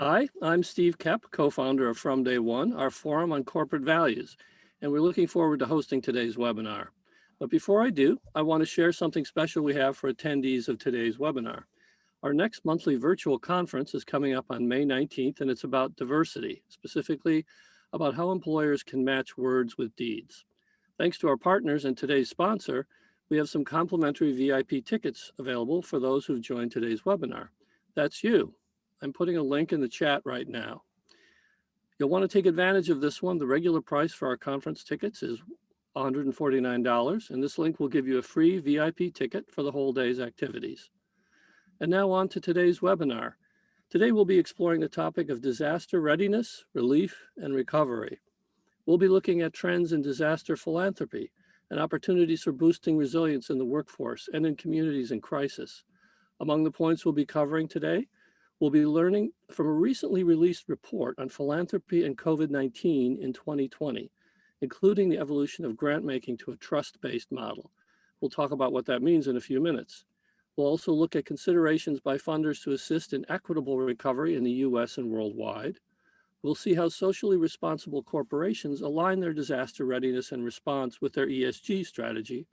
Hi, I'm Steve Kepp, co-founder of From Day One, our forum on corporate values, and we're looking forward to hosting today's webinar. But before I do, I want to share something special we have for attendees of today's webinar. Our next monthly virtual conference is coming up on May 19th, and it's about diversity, specifically about how employers can match words with deeds. Thanks to our partners and today's sponsor, we have some complimentary VIP tickets available for those who've joined today's webinar. That's you. I'm putting a link in the chat right now. You'll want to take advantage of this one. The regular price for our conference tickets is $149, and this link will give you a free VIP ticket for the whole day's activities. And now on to today's webinar. Today we'll be exploring the topic of disaster readiness, relief, and recovery. We'll be looking at trends in disaster philanthropy and opportunities for boosting resilience in the workforce and in communities in crisis. Among the points we'll be covering today, we'll be learning from a recently released report on philanthropy and COVID-19 in 2020, including the evolution of grant making to a trust-based model. We'll talk about what that means in a few minutes. We'll also look at considerations by funders to assist in equitable recovery in the US and worldwide. We'll see how socially responsible corporations align their disaster readiness and response with their ESG strategy.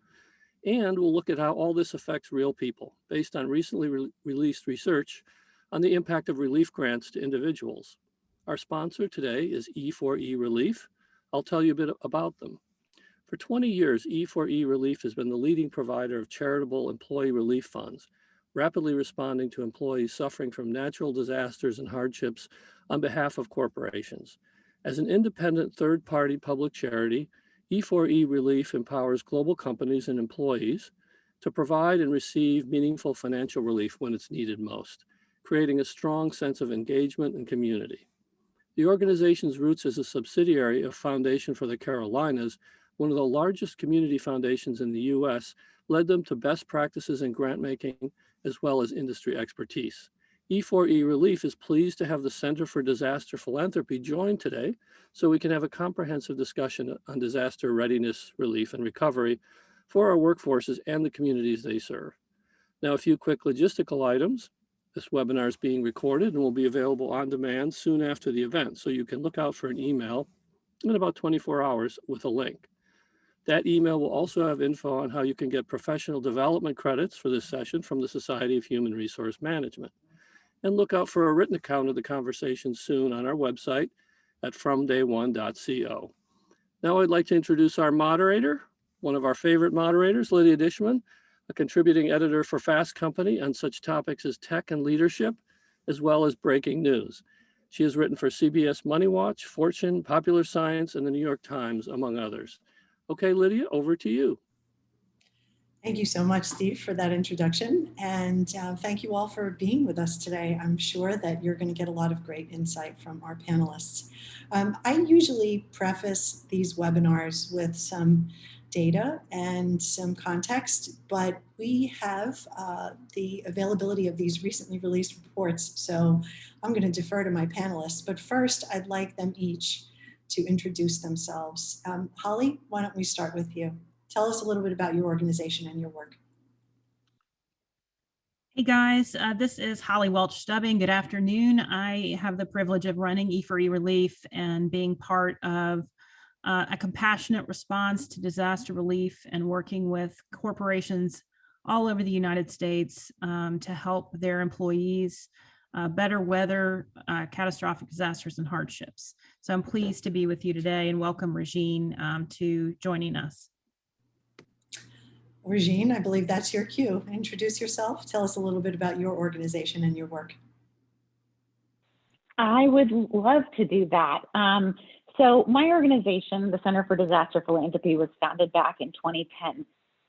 And we'll look at how all this affects real people based on recently released research on the impact of relief grants to individuals. Our sponsor today is E4E Relief. I'll tell you a bit about them. For 20 years, E4E Relief has been the leading provider of charitable employee relief funds, rapidly responding to employees suffering from natural disasters and hardships on behalf of corporations. As an independent third-party public charity, E4E Relief empowers global companies and employees to provide and receive meaningful financial relief when it's needed most, creating a strong sense of engagement and community. The organization's roots as a subsidiary of Foundation for the Carolinas, one of the largest community foundations in the US, led them to best practices in grant making as well as industry expertise. E4E Relief is pleased to have the Center for Disaster Philanthropy join today so we can have a comprehensive discussion on disaster readiness, relief, and recovery for our workforces and the communities they serve. Now, a few quick logistical items. This webinar is being recorded and will be available on demand soon after the event, so you can look out for an email in about 24 hours with a link. That email will also have info on how you can get professional development credits for this session from the Society of Human Resource Management. And look out for a written account of the conversation soon on our website at fromdayone.co. Now I'd like to introduce our moderator, one of our favorite moderators, Lydia Dishman, a contributing editor for Fast Company on such topics as tech and leadership, as well as breaking news. She has written for CBS Money Watch, Fortune, Popular Science, and the New York Times, among others. Okay, Lydia, over to you. Thank you so much, Steve, for that introduction. And thank you all for being with us today. I'm sure that you're going to get a lot of great insight from our panelists. I usually preface these webinars with some data and some context, but we have the availability of these recently released reports. So I'm going to defer to my panelists. But first, I'd like them each to introduce themselves. Holly, why don't we start with you? Tell us a little bit about your organization and your work. Hey guys, this is Holly Welch Stubbing. Good afternoon. I have the privilege of running E4E Relief and being part of a compassionate response to disaster relief and working with corporations all over the United States to help their employees better weather catastrophic disasters and hardships. So I'm pleased to be with you today and welcome Regine to joining us. Regine, I believe that's your cue. Introduce yourself. Tell us a little bit about your organization and your work. I would love to do that. So my organization, the Center for Disaster Philanthropy, was founded back in 2010.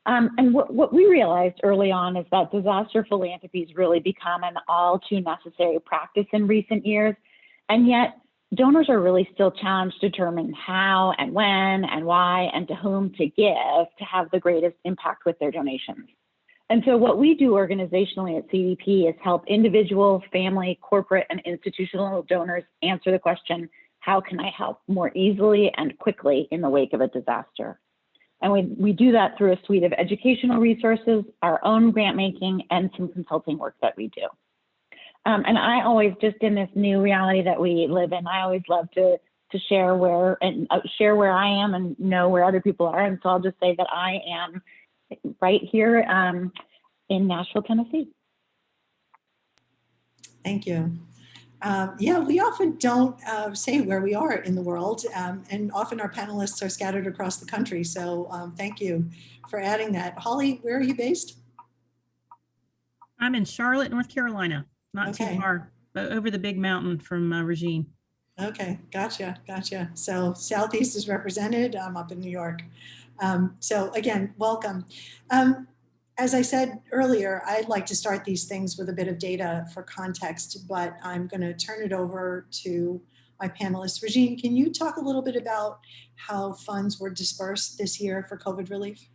And what we realized early on is that disaster philanthropy has really become an all too necessary practice in recent years. And yet donors are really still challenged to determine how and when and why and to whom to give to have the greatest impact with their donations. And so what we do organizationally at CDP is help individual, family, corporate, and institutional donors answer the question, how can I help more easily and quickly in the wake of a disaster? And we do that through a suite of educational resources, our own grant making, and some consulting work that we do. And I always, just in this new reality that we live in, I always love to share where I am and know where other people are. And so I'll just say that I am right here in Nashville, Tennessee. Thank you. Yeah, we often don't say where we are in the world, and often our panelists are scattered across the country. So thank you for adding that. Holly, where are you based? I'm in Charlotte, North Carolina, not too Okay. far, but over the big mountain from Regine. Okay, gotcha. So Southeast is represented. I'm up in New York. So again, welcome. As I said earlier, I'd like to start these things with a bit of data for context, but I'm going to turn it over to my panelists. Regine, can you talk a little bit about how funds were dispersed this year for COVID relief?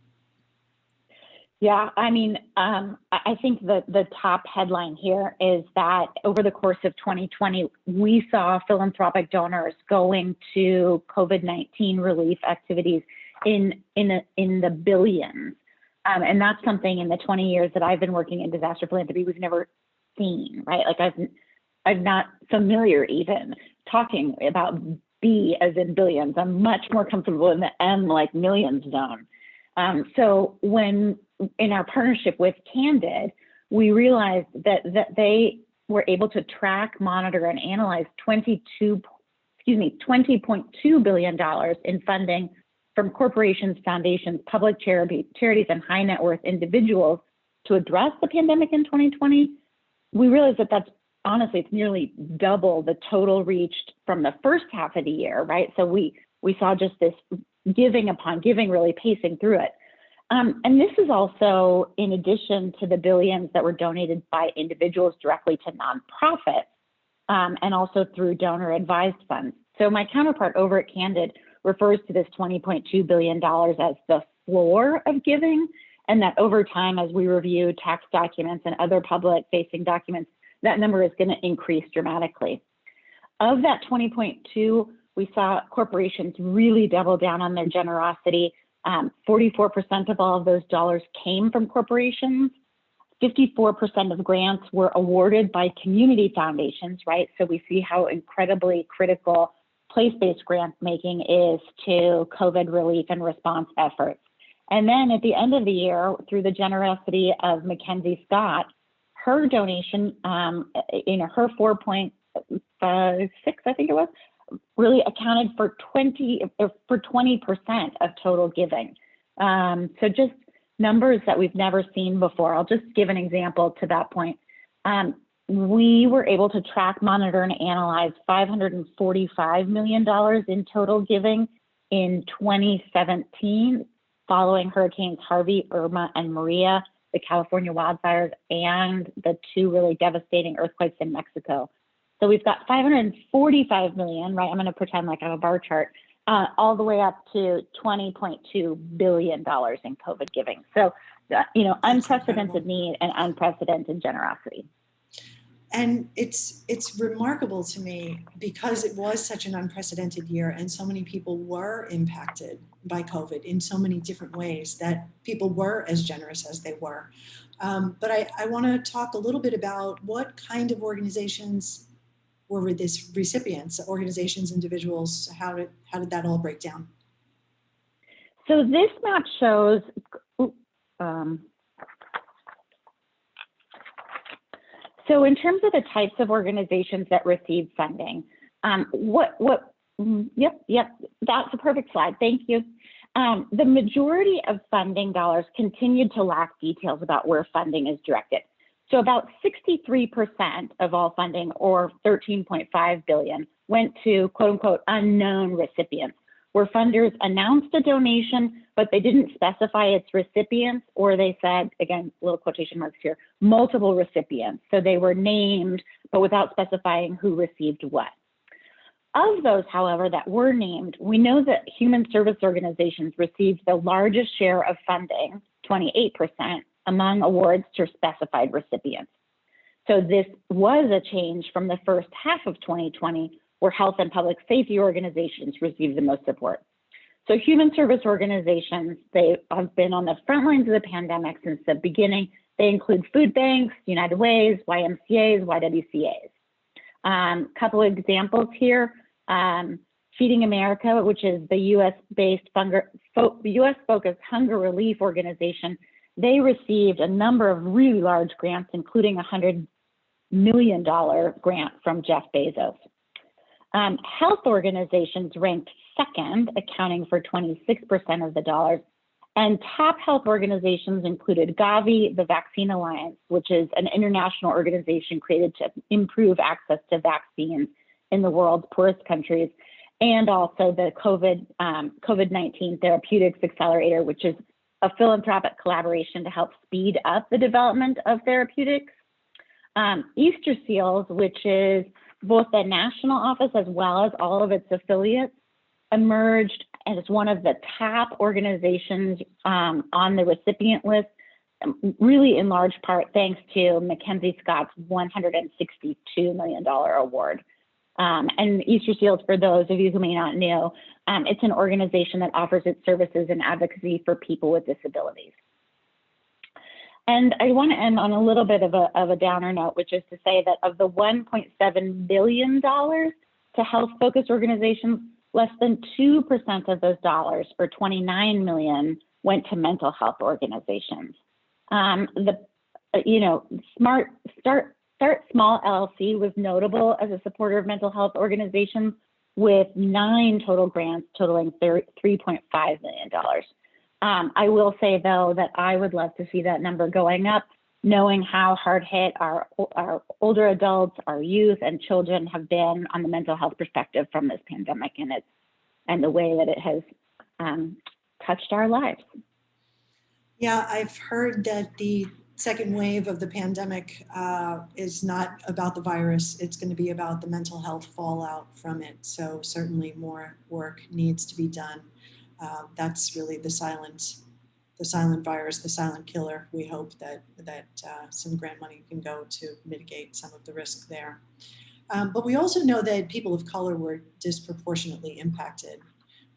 Yeah, I mean, I think the top headline here is that over the course of 2020, we saw philanthropic donors going to COVID-19 relief activities in the billions. And that's something in the 20 years that I've been working in disaster philanthropy we've never seen, right? Like I'm not familiar even talking about B as in billions. I'm much more comfortable in the M, like millions zone. So when in our partnership with Candid, we realized that they were able to track, monitor, and analyze $20.2 billion in funding from corporations, foundations, public charities, and high net worth individuals to address the pandemic in 2020. We realized that that's honestly, it's nearly double the total reached from the first half of the year, right? So we saw just this giving upon giving really pacing through it. And this is also in addition to the billions that were donated by individuals directly to nonprofits and also through donor advised funds. So my counterpart over at Candid refers to this $20.2 billion as the floor of giving, and that over time, as we review tax documents and other public facing documents, that number is going to increase dramatically. Of that 20.2, we saw corporations really double down on their generosity. 44% of all of those dollars came from corporations. 54% of grants were awarded by community foundations, right? So we see how incredibly critical place-based grant making is to COVID relief and response efforts. And then at the end of the year, through the generosity of Mackenzie Scott, her donation, her 4.56, I think it was, really accounted for 20% of total giving. So just numbers that we've never seen before. I'll just give an example to that point. We were able to track, monitor, and analyze $545 million in total giving in 2017, following Hurricanes Harvey, Irma, and Maria, the California wildfires, and the two really devastating earthquakes in Mexico. So we've got 545 million, right? I'm going to pretend like I have a bar chart, all the way up to $20.2 billion in COVID giving. So, unprecedented need and unprecedented generosity. And it's remarkable to me because it was such an unprecedented year and so many people were impacted by COVID in so many different ways that people were as generous as they were. But I want to talk a little bit about what kind of organizations were these recipients, organizations, individuals. How did that all break down? So this map shows, so in terms of the types of organizations that received funding, yep, that's a perfect slide, thank you. The majority of funding dollars continued to lack details about where funding is directed. So about 63% of all funding, or $13.5 billion, went to quote unquote unknown recipients, where funders announced a donation, but they didn't specify its recipients, or they said, again, little quotation marks here, multiple recipients. So they were named, but without specifying who received what. Of those, however, that were named, we know that human service organizations received the largest share of funding, 28%, among awards to specified recipients. So this was a change from the first half of 2020, where health and public safety organizations received the most support. So human service organizations, they have been on the front lines of the pandemic since the beginning. They include food banks, United Ways, YMCAs, YWCAs. Couple of examples here. Feeding America, which is the US-focused hunger relief organization, they received a number of really large grants, including a $100 million grant from Jeff Bezos. Health organizations ranked second, accounting for 26% of the dollars. And top health organizations included Gavi, the Vaccine Alliance, which is an international organization created to improve access to vaccines in the world's poorest countries, and also the COVID-19 Therapeutics Accelerator, which is a philanthropic collaboration to help speed up the development of therapeutics. Easter Seals, which is both the national office as well as all of its affiliates, emerged as one of the top organizations on the recipient list, really in large part thanks to Mackenzie Scott's $162 million award. And Easter Seals, for those of you who may not know, it's an organization that offers its services and advocacy for people with disabilities. And I want to end on a little bit of a downer note, which is to say that of the $1.7 billion to health-focused organizations, less than 2% of those dollars, or 29 million, went to mental health organizations. Start Small LLC was notable as a supporter of mental health organizations, with 9 total grants totaling $3.5 million. I will say, though, that I would love to see that number going up, knowing how hard hit our older adults, our youth, and children have been on the mental health perspective from this pandemic and the way that it has touched our lives. Yeah, I've heard that the second wave of the pandemic is not about the virus. It's going to be about the mental health fallout from it. So certainly more work needs to be done. That's really the silent virus, the silent killer. We hope that some grant money can go to mitigate some of the risk there. But we also know that people of color were disproportionately impacted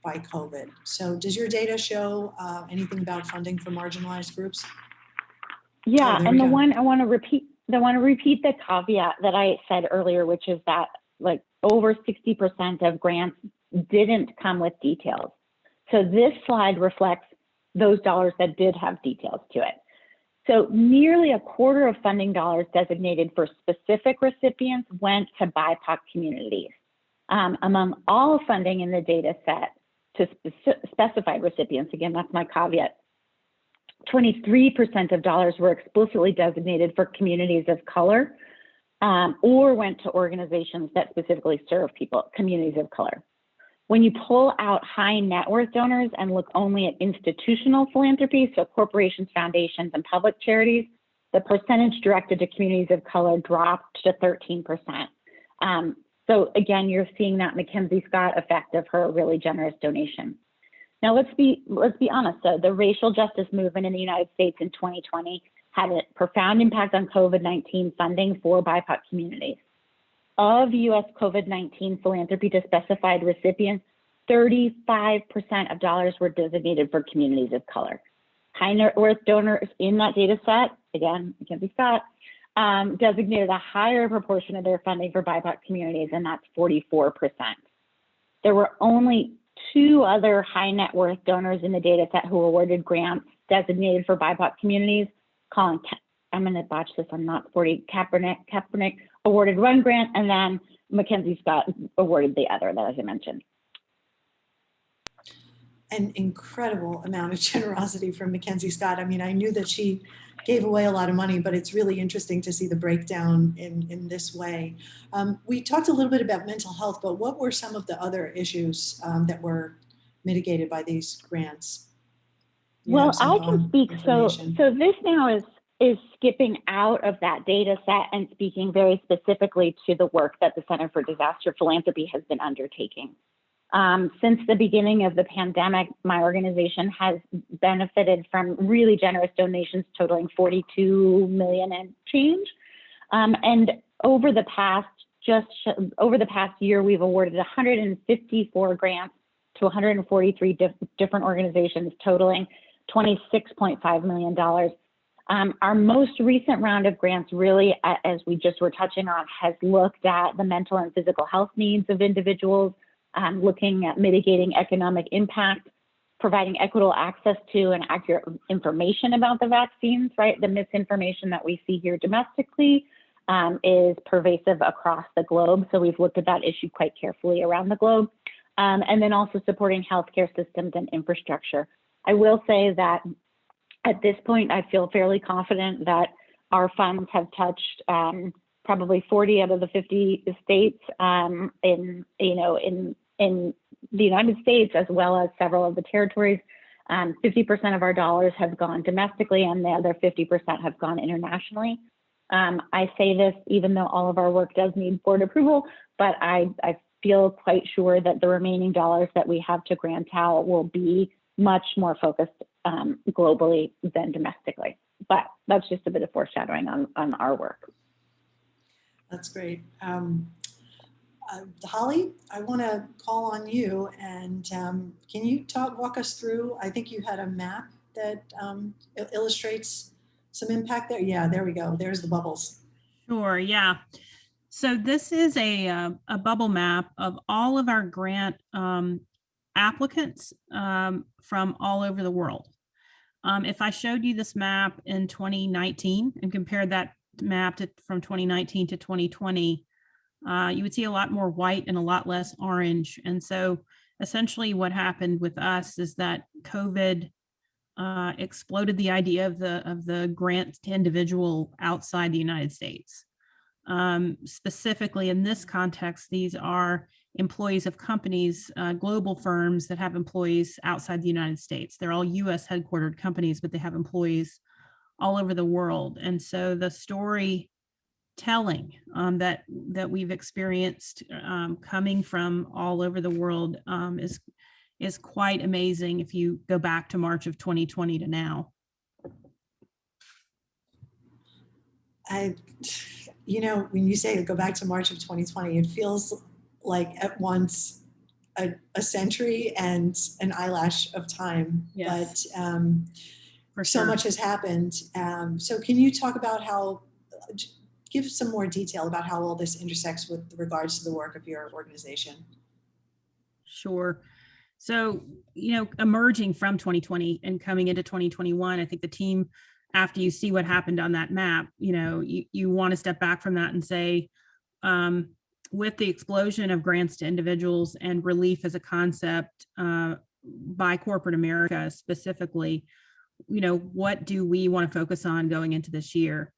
by COVID. So does your data show anything about funding for marginalized groups? Yeah, and I want to repeat the caveat that I said earlier, which is that like over 60% of grants didn't come with details. So this slide reflects those dollars that did have details to it. So nearly a quarter of funding dollars designated for specific recipients went to BIPOC communities. Among all funding in the data set to specified recipients, again, that's my caveat, 23% of dollars were explicitly designated for communities of color or went to organizations that specifically serve communities of color. When you pull out high net worth donors and look only at institutional philanthropy, so corporations, foundations, and public charities, the percentage directed to communities of color dropped to 13%. So again, you're seeing that Mackenzie Scott effect of her really generous donation. Now let's be honest. So the racial justice movement in the United States in 2020 had a profound impact on COVID-19 funding for BIPOC communities. Of U.S. COVID-19 philanthropy to specified recipients, 35% of dollars were designated for communities of color. High net worth donors in that data set, again, Mackenzie Scott, designated a higher proportion of their funding for BIPOC communities, and that's 44%. There were only 2 other high net worth donors in the data set who awarded grants designated for BIPOC communities. I'm going to botch this, I'm not 40, Kaepernick awarded one grant, and then Mackenzie Scott awarded the other, as I mentioned. An incredible amount of generosity from Mackenzie Scott. I mean, I knew that she gave away a lot of money, but it's really interesting to see the breakdown in this way. We talked a little bit about mental health, but what were some of the other issues that were mitigated by these grants? Well, I can speak. So this now is skipping out of that data set and speaking very specifically to the work that the Center for Disaster Philanthropy has been undertaking. Since the beginning of the pandemic, my organization has benefited from really generous donations totaling $42 million and change. And over the past year, we've awarded 154 grants to 143 different organizations totaling $26.5 million. Our most recent round of grants really, as we just were touching on, has looked at the mental and physical health needs of individuals, looking at mitigating economic impact, providing equitable access to and accurate information about the vaccines, right? The misinformation that we see here domestically is pervasive across the globe. So we've looked at that issue quite carefully around the globe. And then also supporting healthcare systems and infrastructure. I will say that at this point, I feel fairly confident that our funds have touched probably 40 out of the 50 states in the United States, as well as several of the territories. 50% of our dollars have gone domestically, and the other 50% have gone internationally. I say this even though all of our work does need board approval, but I feel quite sure that the remaining dollars that we have to grant out will be much more focused globally than domestically. But that's just a bit of foreshadowing on our work. That's great. Holly, I want to call on you, and can you walk us through, I think you had a map that illustrates some impact there. Yeah, there we go. There's the bubbles. Sure, yeah. So this is a bubble map of all of our grant applicants from all over the world. If I showed you this map in 2019 and compared that map from 2019 to 2020, you would see a lot more white and a lot less orange. And so essentially what happened with us is that COVID exploded the idea of the grant to individual outside the United States. Specifically in this context, these are employees of companies, global firms that have employees outside the United States. They're all US headquartered companies, but they have employees all over the world. And so the storytelling that we've experienced coming from all over the world is quite amazing if you go back to March of 2020 to now. When you say go back to March of 2020, it feels like at once a century and an eyelash of time. Yes. But so much has happened. So can you talk about give some more detail about how all this intersects with regards to the work of your organization? Sure. So, emerging from 2020 and coming into 2021, I think the team, after you see what happened on that map, you want to step back from that and say, with the explosion of grants to individuals and relief as a concept by corporate America specifically, what do we want to focus on going into this year?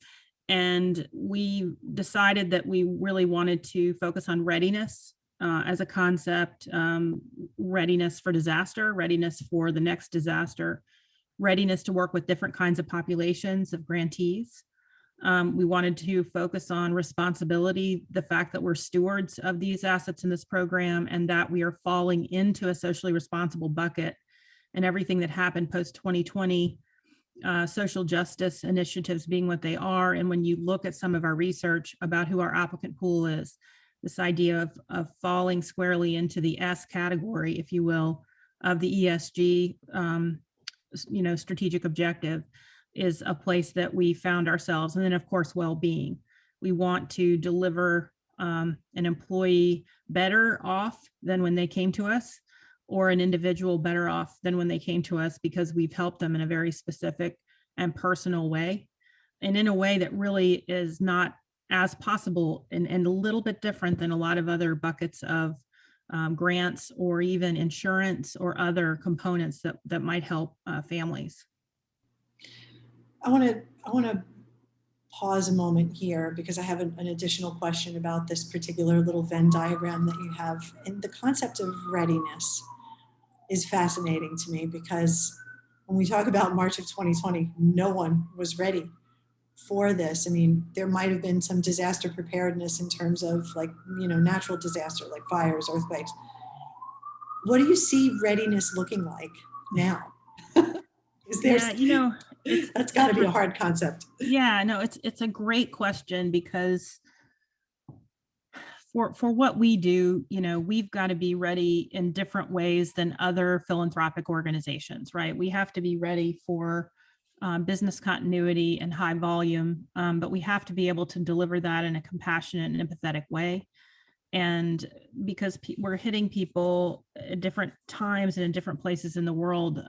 And we decided that we really wanted to focus on readiness as a concept, readiness for disaster, readiness for the next disaster, readiness to work with different kinds of populations of grantees. We wanted to focus on responsibility, the fact that we're stewards of these assets in this program and that we are falling into a socially responsible bucket, and everything that happened post 2020, social justice initiatives being what they are. And when you look at some of our research about who our applicant pool is, this idea of falling squarely into the S category, if you will, of the ESG, strategic objective is a place that we found ourselves. And then of course, well-being. We want to deliver an employee better off than when they came to us, or an individual better off than when they came to us, because we've helped them in a very specific and personal way, and in a way that really is not as possible and a little bit different than a lot of other buckets of grants or even insurance or other components that might help families. I want to pause a moment here because I have an additional question about this particular little Venn diagram that you have. And the concept of readiness is fascinating to me, because when we talk about March of 2020, no one was ready for this. I mean, there might have been some disaster preparedness in terms of natural disaster like fires, earthquakes. What do you see readiness looking like now? Is there? Yeah, that's got to be a hard concept. Yeah, no, it's a great question, because for what we do, we've got to be ready in different ways than other philanthropic organizations, right? We have to be ready for business continuity and high volume, but we have to be able to deliver that in a compassionate and empathetic way. And because we're hitting people at different times and in different places in the world,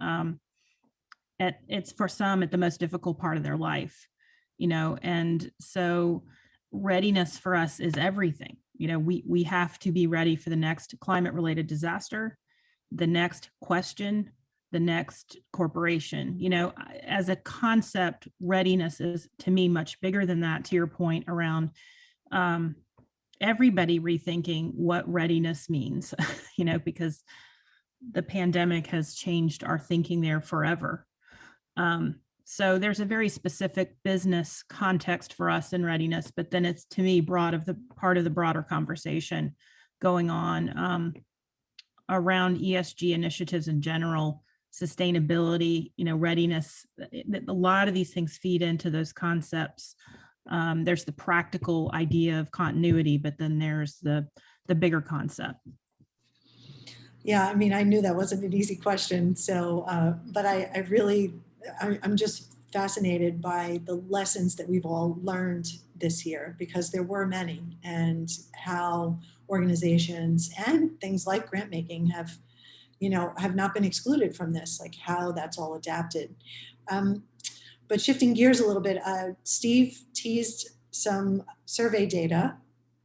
it's for some at the most difficult part of their life, and so readiness for us is everything. We have to be ready for the next climate related disaster, the next question, the next corporation. As a concept, readiness is to me much bigger than that, to your point around everybody rethinking what readiness means, because the pandemic has changed our thinking there forever. So there's a very specific business context for us in readiness, but then it's, to me, part of the broader conversation going on around ESG initiatives in general, sustainability, readiness. A lot of these things feed into those concepts. There's the practical idea of continuity, but then there's the bigger concept. Yeah, I mean, I knew that wasn't an easy question. So, but I'm just fascinated by the lessons that we've all learned this year, because there were many, and how organizations and things like grant making have not been excluded from this, like how that's all adapted. But shifting gears a little bit, Steve teased some survey data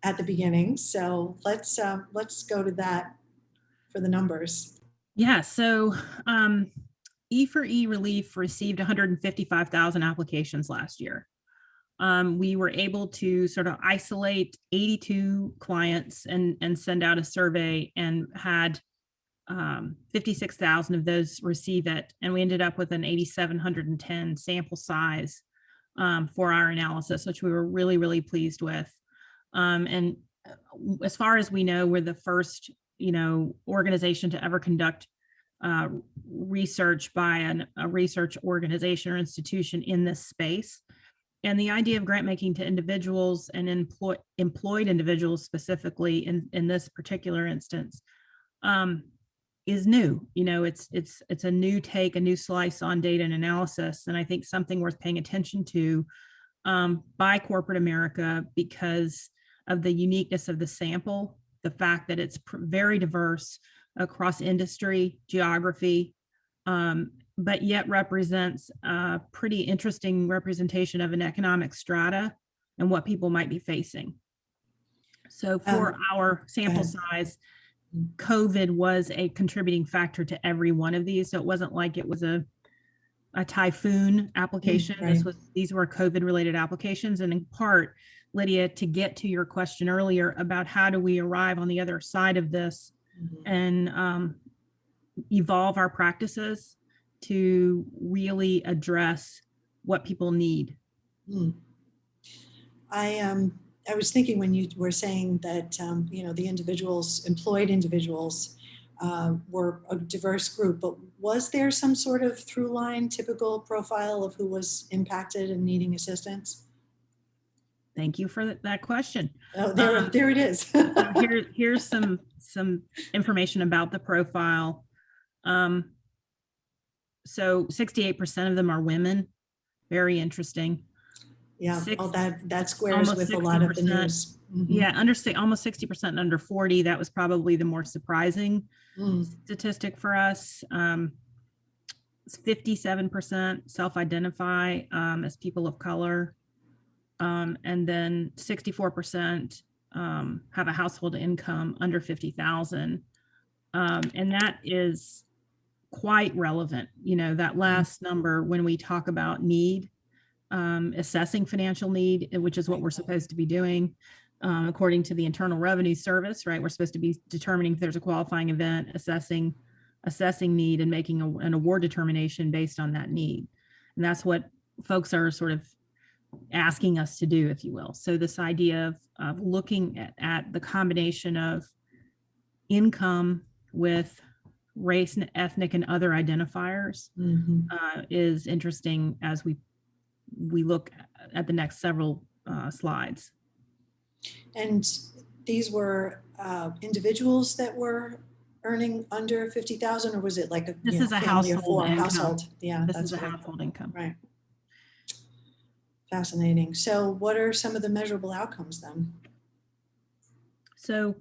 at the beginning. So let's go to that for the numbers. Yeah, so E4E Relief received 155,000 applications last year. We were able to sort of isolate 82 clients and send out a survey, and had 56,000 of those receive it. And we ended up with an 8,710 sample size for our analysis, which we were really, really pleased with. And as far as we know, we're the first organization to ever conduct research by a research organization or institution in this space. And the idea of grant making to individuals and employed individuals specifically in this particular instance is new. It's a new take, a new slice on data and analysis, and I think something worth paying attention to by corporate America, because of the uniqueness of the sample, the fact that it's very diverse across industry, geography, but yet represents a pretty interesting representation of an economic strata and what people might be facing. So for our sample size, COVID was a contributing factor to every one of these. So it wasn't like it was a typhoon application. Right. These were COVID related applications. And in part, Lydia, to get to your question earlier about how do we arrive on the other side of this and evolve our practices to really address what people need. I was thinking when you were saying that the employed individuals were a diverse group, but was there some sort of through line, typical profile of who was impacted and needing assistance? Thank you for that question. Oh, there it is. Here's some information about the profile. So 68% of them are women. Very interesting. Yeah, that squares with a lot of the news. Yeah, almost 60% under 40. That was probably the more surprising statistic for us. 57% self-identify as people of color. And then 64% have a household income under 50,000. And that is quite relevant. That last number, when we talk about need, assessing financial need, which is what we're supposed to be doing according to the Internal Revenue Service, right? We're supposed to be determining if there's a qualifying event, assessing need, and making an award determination based on that need. And that's what folks are sort of asking us to do, if you will. So this idea of looking at the combination of income with race and ethnic and other identifiers is interesting as we look at the next several slides. And these were individuals that were earning under 50,000, or was it like this is a family household of four income. household? Yeah, this is a household income. Right. Fascinating. So what are some of the measurable outcomes then? So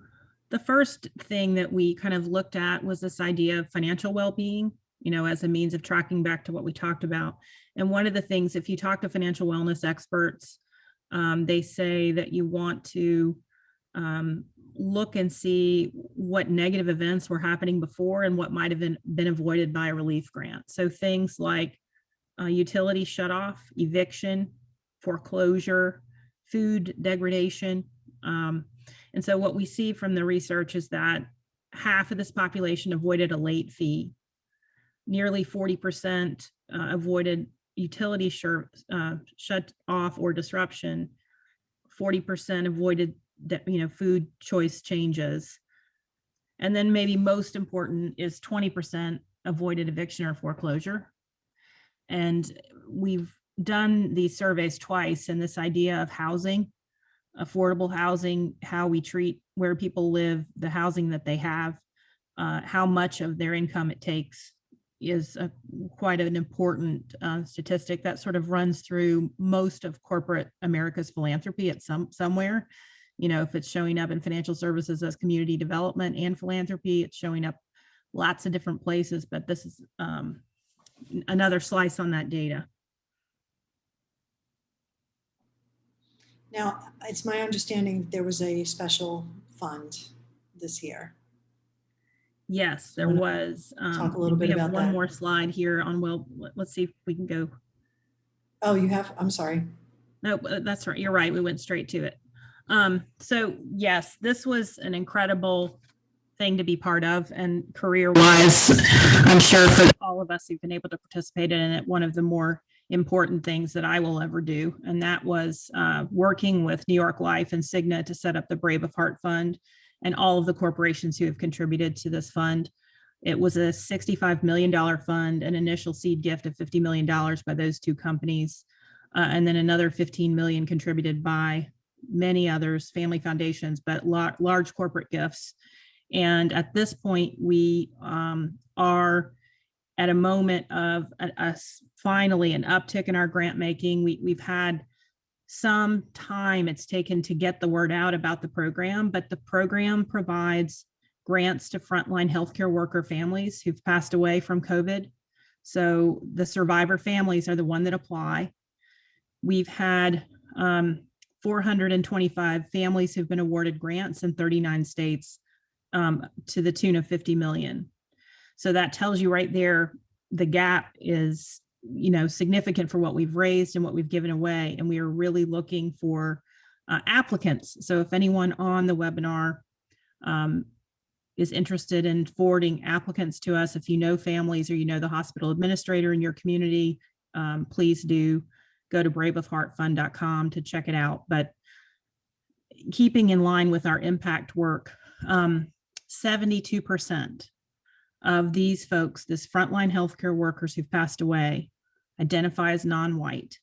the first thing that we kind of looked at was this idea of financial well-being, as a means of tracking back to what we talked about. And one of the things, if you talk to financial wellness experts, they say that you want to look and see what negative events were happening before and what might have been avoided by a relief grant. So things like utility shutoff, eviction, foreclosure, food degradation. And so what we see from the research is that half of this population avoided a late fee. Nearly 40% avoided utility shut off or disruption. 40% avoided food choice changes. And then maybe most important is 20% avoided eviction or foreclosure. And we've done these surveys twice, and this idea of housing, affordable housing, how we treat where people live, the housing that they have, how much of their income it takes is quite an important statistic that sort of runs through most of corporate America's philanthropy at somewhere. If it's showing up in financial services as community development and philanthropy, it's showing up lots of different places, but this is another slice on that data. Now, it's my understanding there was a special fund this year. Yes, there was. Talk a little bit about one that. more slide here on, let's see if we can go. Oh, you have? I'm sorry. No, that's right. You're right. We went straight to it. So yes, this was an incredible thing to be part of, and career-wise, I'm sure for all of us who've been able to participate in it, one of the more important things that I will ever do. And that was working with New York Life and Cigna to set up the Brave of Heart Fund and all of the corporations who have contributed to this fund. It was a $65 million fund, an initial seed gift of $50 million by those two companies, and then another 15 million contributed by many others, family foundations, but large corporate gifts. And at this point, we are at a moment of finally an uptick in our grant making. We've had some time it's taken to get the word out about the program, but the program provides grants to frontline healthcare worker families who've passed away from COVID. So the survivor families are the one that apply. We've had 425 families who've been awarded grants in 39 states to the tune of 50 million. So that tells you right there, the gap is, significant for what we've raised and what we've given away. And we are really looking for applicants. So if anyone on the webinar is interested in forwarding applicants to us, if you know families or the hospital administrator in your community, please do go to braveofheartfund.com to check it out. But keeping in line with our impact work, 72% of these folks, this frontline healthcare workers who've passed away, identify as non-white.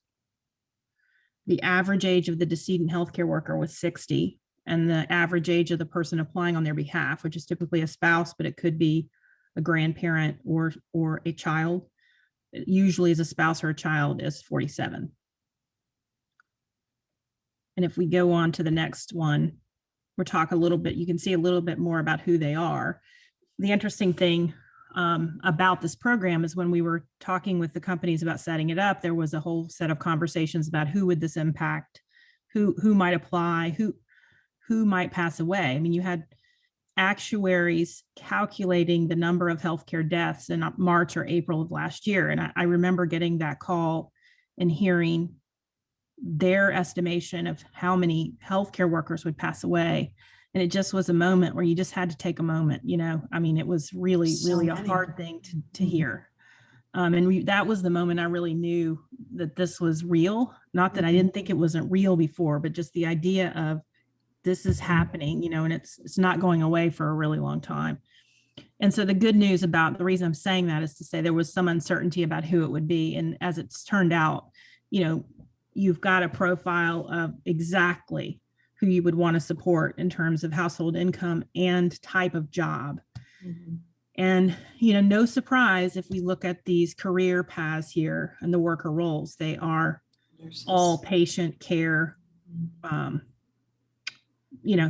The average age of the decedent healthcare worker was 60, and the average age of the person applying on their behalf, which is typically a spouse, but it could be a grandparent or a child, usually as a spouse or a child, is 47. And if we go on to the next one, we'll talk a little bit, you can see a little bit more about who they are. The interesting thing about this program is when we were talking with the companies about setting it up, there was a whole set of conversations about who would this impact, who might apply, who might pass away. I mean, you had actuaries calculating the number of healthcare deaths in March or April of last year. And I remember getting that call and hearing their estimation of how many healthcare workers would pass away. And it just was a moment where you just had to take a moment, I mean, it was really a hard thing to hear. And that was the moment I really knew that this was real. Not that I didn't think it wasn't real before, but just the idea of this is happening, and it's not going away for a really long time. And so the good news about the reason I'm saying that is to say there was some uncertainty about who it would be. And as it's turned out, you've got a profile of exactly who you would want to support in terms of household income and type of job. Mm-hmm. And, no surprise if we look at these career paths here and the worker roles, they are all patient care, the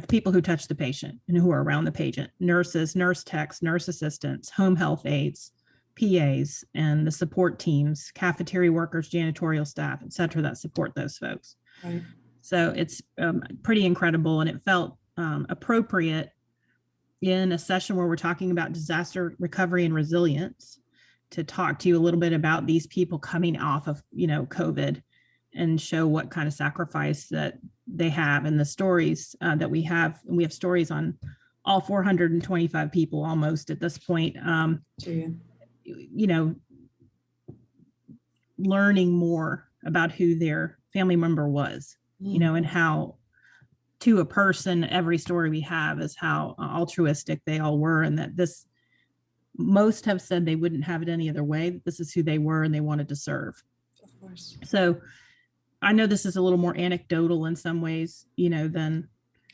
people who touch the patient and who are around the patient, nurses, nurse techs, nurse assistants, home health aides, PAs, and the support teams, cafeteria workers, janitorial staff, et cetera, that support those folks. Right. So it's pretty incredible, and it felt appropriate in a session where we're talking about disaster recovery and resilience to talk to you a little bit about these people coming off of, COVID, and show what kind of sacrifice that they have, and the stories that we have. And we have stories on all 425 people almost at this point. Learning more about who their family member was, and how, to a person, every story we have is how altruistic they all were, and that most have said they wouldn't have it any other way. This is who they were, and they wanted to serve. Of course. So I know this is a little more anecdotal in some ways, than.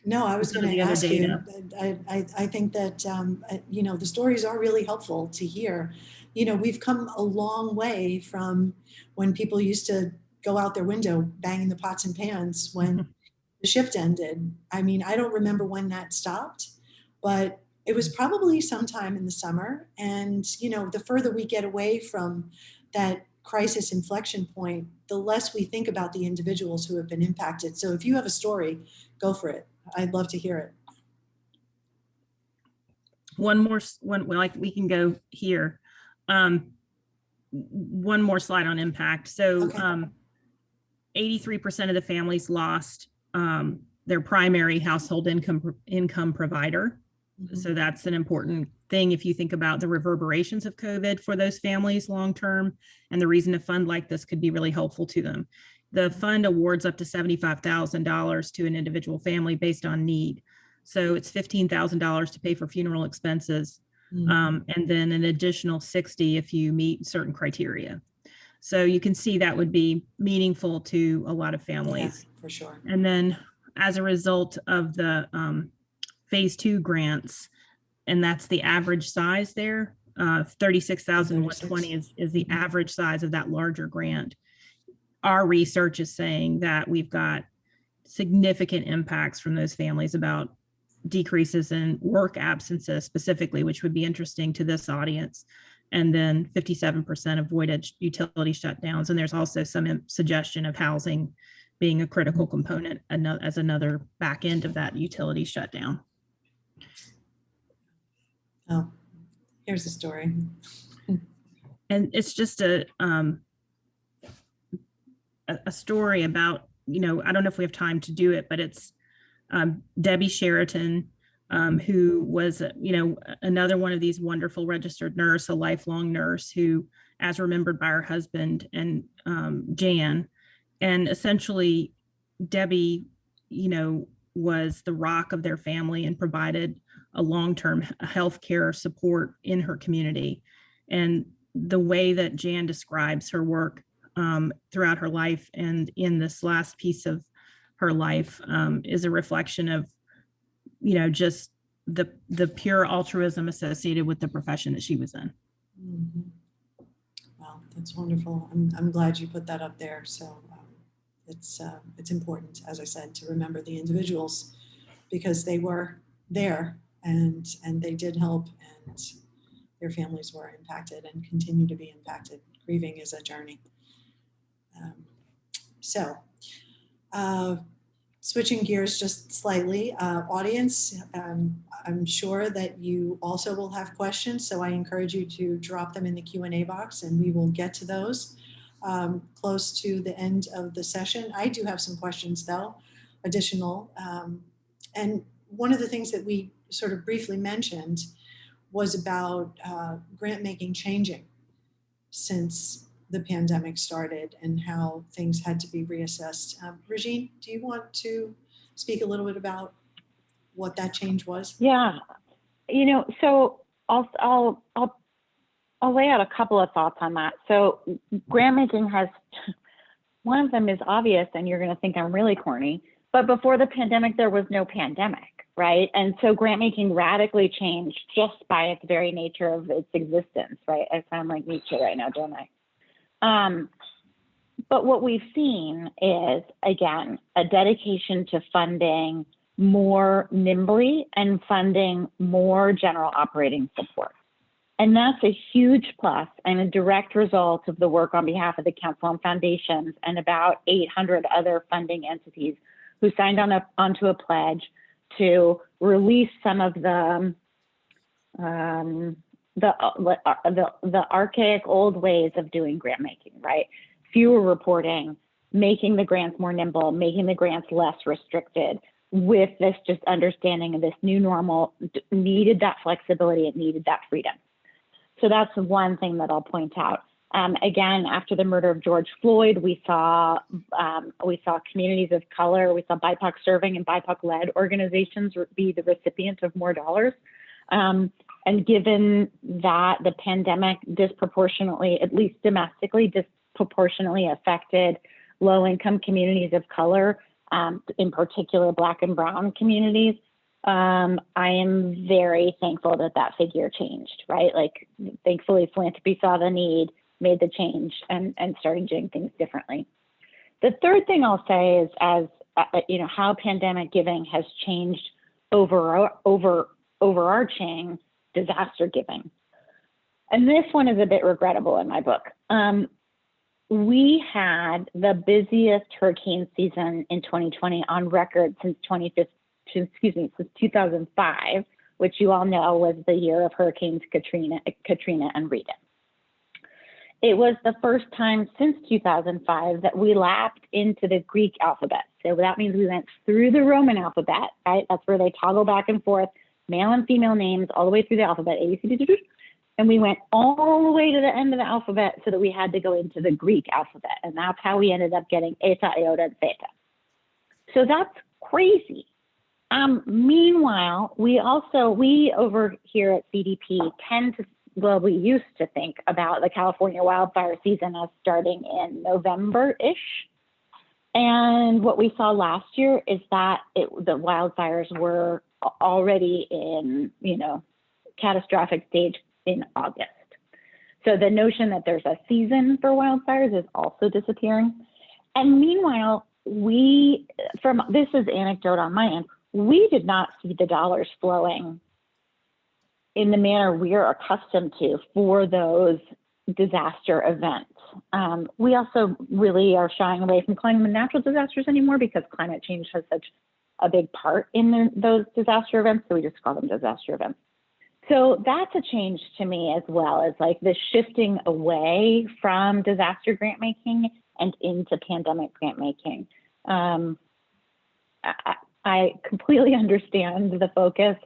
No, I was going to ask you. I think that the stories are really helpful to hear. We've come a long way from when people used to go out their window banging the pots and pans when the shift ended. I mean, I don't remember when that stopped, but it was probably sometime in the summer. And the further we get away from that crisis inflection point, the less we think about the individuals who have been impacted. So if you have a story, go for it. I'd love to hear it. One, like we can go here. One more slide on impact. So okay. 83% of the families lost their primary household income provider. Mm-hmm. So that's an important thing if you think about the reverberations of COVID for those families long-term, and the reason a fund like this could be really helpful to them. The fund awards up to $75,000 to an individual family based on need. So it's $15,000 to pay for funeral expenses, and then an additional $60,000 if you meet certain criteria. So you can see that would be meaningful to a lot of families. Yeah, for sure. And then as a result of the phase 2 grants, and that's the average size there, 36,120 is the average size of that larger grant. Our research is saying that we've got significant impacts from those families about decreases in work absences specifically, which would be interesting to this audience. And then 57% avoided utility shutdowns. And there's also some suggestion of housing being a critical component as another back end of that utility shutdown. Oh, here's the story. And it's just a story about, I don't know if we have time to do it, but it's Debbie Sheraton, who was, another one of these wonderful registered nurse, a lifelong nurse who, as remembered by her husband and Jan, and essentially Debbie, was the rock of their family and provided a long-term healthcare support in her community. And the way that Jan describes her work throughout her life and in this last piece of her life is a reflection of, just the pure altruism associated with the profession that she was in. Mm-hmm. Wow, that's wonderful. I'm glad you put that up there. So it's important, as I said, to remember the individuals because they were there and they did help, and their families were impacted and continue to be impacted. Grieving is a journey. Switching gears just slightly, audience, I'm sure that you also will have questions, so I encourage you to drop them in the Q&A box and we will get to those close to the end of the session. I do have some questions though, additional. And one of the things that we sort of briefly mentioned was about grant making changing since the pandemic started and how things had to be reassessed. Regine, do you want to speak a little bit about what that change was? Yeah, so I'll lay out a couple of thoughts on that. So grant making has, one of them is obvious, and you're going to think I'm really corny, but before the pandemic, there was no pandemic, right? And so grant making radically changed just by its very nature of its existence, right? I sound like Nietzsche right now, don't I? But what we've seen is, again, a dedication to funding more nimbly and funding more general operating support. And that's a huge plus and a direct result of the work on behalf of the Council on Foundations and about 800 other funding entities who signed onto a pledge to release some of the archaic old ways of doing grant making, right? Fewer reporting, making the grants more nimble, making the grants less restricted, with this just understanding of this new normal needed that flexibility, it needed that freedom. So that's one thing that I'll point out. Again, after the murder of George Floyd, we saw communities of color, we saw BIPOC serving and BIPOC-led organizations be the recipient of more dollars. And given that the pandemic disproportionately, at least domestically, disproportionately affected low-income communities of color, in particular Black and Brown communities, I am very thankful that that figure changed, right? Like, thankfully, philanthropy saw the need, made the change, and started doing things differently. The third thing I'll say is, as you know, how pandemic giving has changed overarching disaster giving. And this one is a bit regrettable in my book. We had the busiest hurricane season in 2020 on record since 2005, which you all know was the year of Hurricanes Katrina and Rita. It was the first time since 2005 that we lapped into the Greek alphabet. So that means we went through the Roman alphabet, right? That's where they toggle back and forth, male and female names all the way through the alphabet, A, B, C, D, D, D. And we went all the way to the end of the alphabet so that we had to go into the Greek alphabet. And that's how we ended up getting eta, iota, and theta. So that's crazy. Meanwhile, we over here at CDP we used to think about the California wildfire season as starting in November-ish. And what we saw last year is that the wildfires were already in, catastrophic stage in August. So the notion that there's a season for wildfires is also disappearing. And meanwhile, this is anecdote on my end, we did not see the dollars flowing in the manner we are accustomed to for those disaster events. We also really are shying away from calling them natural disasters anymore because climate change has such a big part in those disaster events, so we just call them disaster events. So that's a change to me as well, as like the shifting away from disaster grant making and into pandemic grant making. I completely understand the focus,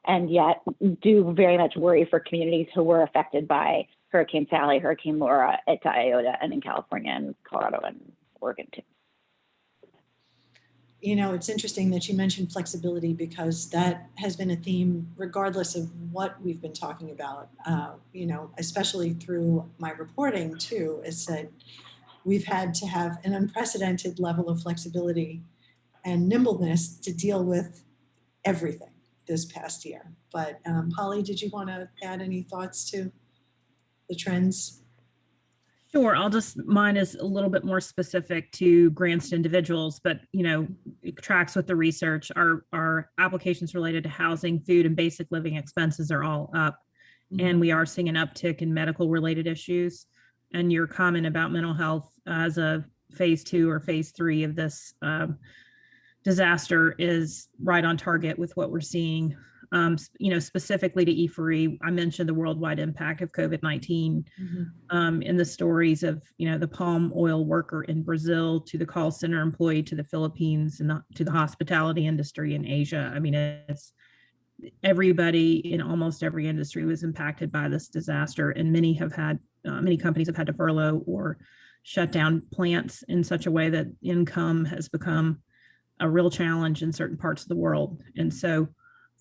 and yet do very much worry for communities who were affected by Hurricane Sally, Hurricane Laura, Eta, Iota, and in California and Colorado and Oregon too. It's interesting that you mentioned flexibility, because that has been a theme regardless of what we've been talking about, especially through my reporting too, is that we've had to have an unprecedented level of flexibility and nimbleness to deal with everything this past year. But Holly, did you want to add any thoughts to the trends? Sure, mine is a little bit more specific to grants to individuals, but it tracks with the research. Our applications related to housing, food, and basic living expenses are all up, and we are seeing an uptick in medical related issues. And your comment about mental health as a phase 2 or phase 3 of this disaster is right on target with what we're seeing. Specifically to E4E, I mentioned the worldwide impact of COVID-19 in the stories of, the palm oil worker in Brazil, to the call center employee, to the Philippines, and to the hospitality industry in Asia. I mean, it's everybody in almost every industry was impacted by this disaster, and many companies have had to furlough or shut down plants in such a way that income has become a real challenge in certain parts of the world. And so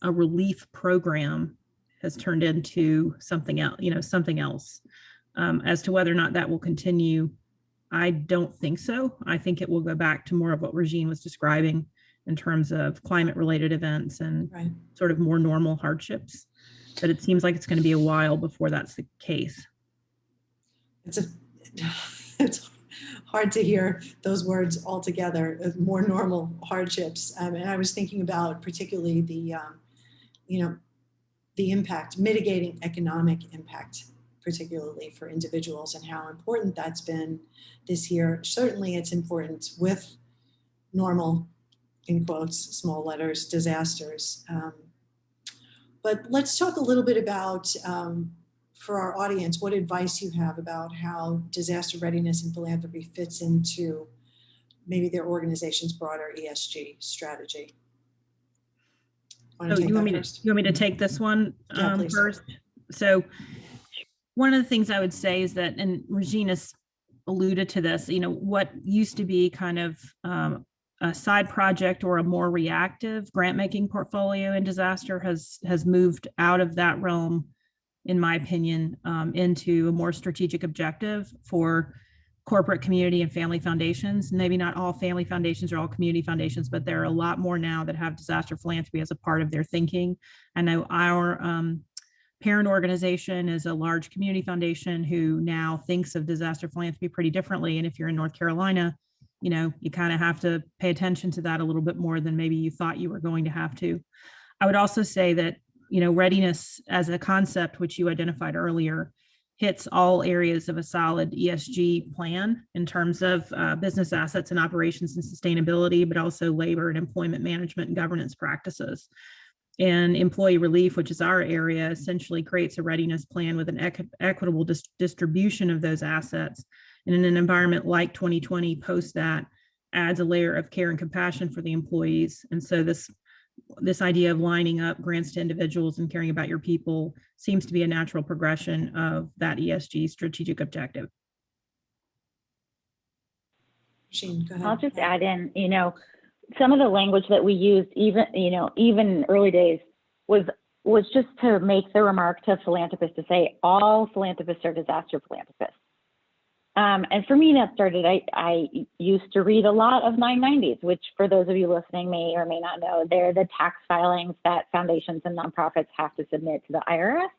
a relief program has turned into something else. As to whether or not that will continue, I don't think so. I think it will go back to more of what Regine was describing in terms of climate related events and sort of more normal hardships. But it seems like it's going to be a while before that's the case. It's hard to hear those words all together, more normal hardships. And I was thinking about particularly the, the impact, mitigating economic impact, particularly for individuals, and how important that's been this year. Certainly it's important with normal, in quotes, small letters, disasters. But let's talk a little bit about, for our audience, what advice you have about how disaster readiness and philanthropy fits into maybe their organization's broader ESG strategy. Oh, you want me to take this one first? So one of the things I would say is that, and Regine has alluded to this, what used to be kind of a side project or a more reactive grant making portfolio in disaster has moved out of that realm, in my opinion, into a more strategic objective for corporate, community, and family foundations. Maybe not all family foundations or all community foundations, but there are a lot more now that have disaster philanthropy as a part of their thinking. I know our parent organization is a large community foundation who now thinks of disaster philanthropy pretty differently. And if you're in North Carolina, you kind of have to pay attention to that a little bit more than maybe you thought you were going to have to. I would also say that, readiness as a concept, which you identified earlier, hits all areas of a solid ESG plan in terms of business assets and operations and sustainability, but also labor and employment management and governance practices. And employee relief, which is our area, essentially creates a readiness plan with an equitable distribution of those assets. And in an environment like 2020, post that, adds a layer of care and compassion for the employees. And so this idea of lining up grants to individuals and caring about your people seems to be a natural progression of that ESG strategic objective. Regine, go ahead. I'll just add in, some of the language that we used, even in early days, was just to make the remark to philanthropists to say all philanthropists are disaster philanthropists. And for me, that started, I used to read a lot of 990s, which for those of you listening may or may not know, they're the tax filings that foundations and nonprofits have to submit to the IRS.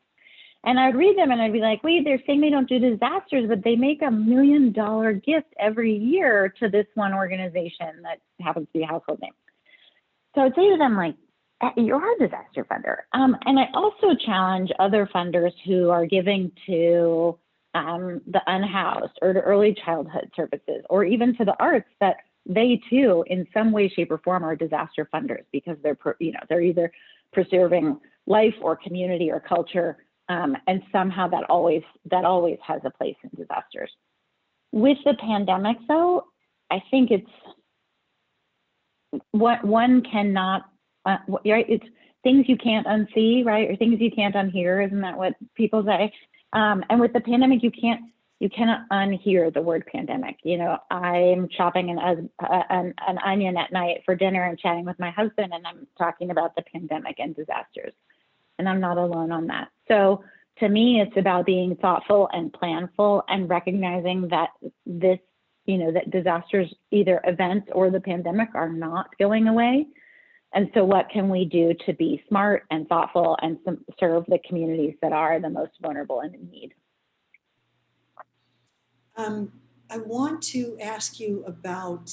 And I'd read them and I'd be like, wait, they're saying they don't do disasters, but they make $1 million gift every year to this one organization that happens to be a household name. So I'd say to them, like, you're a disaster funder. And I also challenge other funders who are giving to the unhoused or to early childhood services, or even to the arts, that they too, in some way, shape, or form, are disaster funders because they're either preserving life or community or culture, and somehow that always has a place in disasters. With the pandemic, though, I think it's what one cannot, right? It's things you can't unsee, right, or things you can't unhear. Isn't that what people say? And with the pandemic, you cannot unhear the word pandemic. I'm chopping an onion at night for dinner and chatting with my husband, and I'm talking about the pandemic and disasters. And I'm not alone on that. So to me, it's about being thoughtful and planful and recognizing that that disasters, either events or the pandemic, are not going away. And so what can we do to be smart and thoughtful and serve the communities that are the most vulnerable and in need? I want to ask you about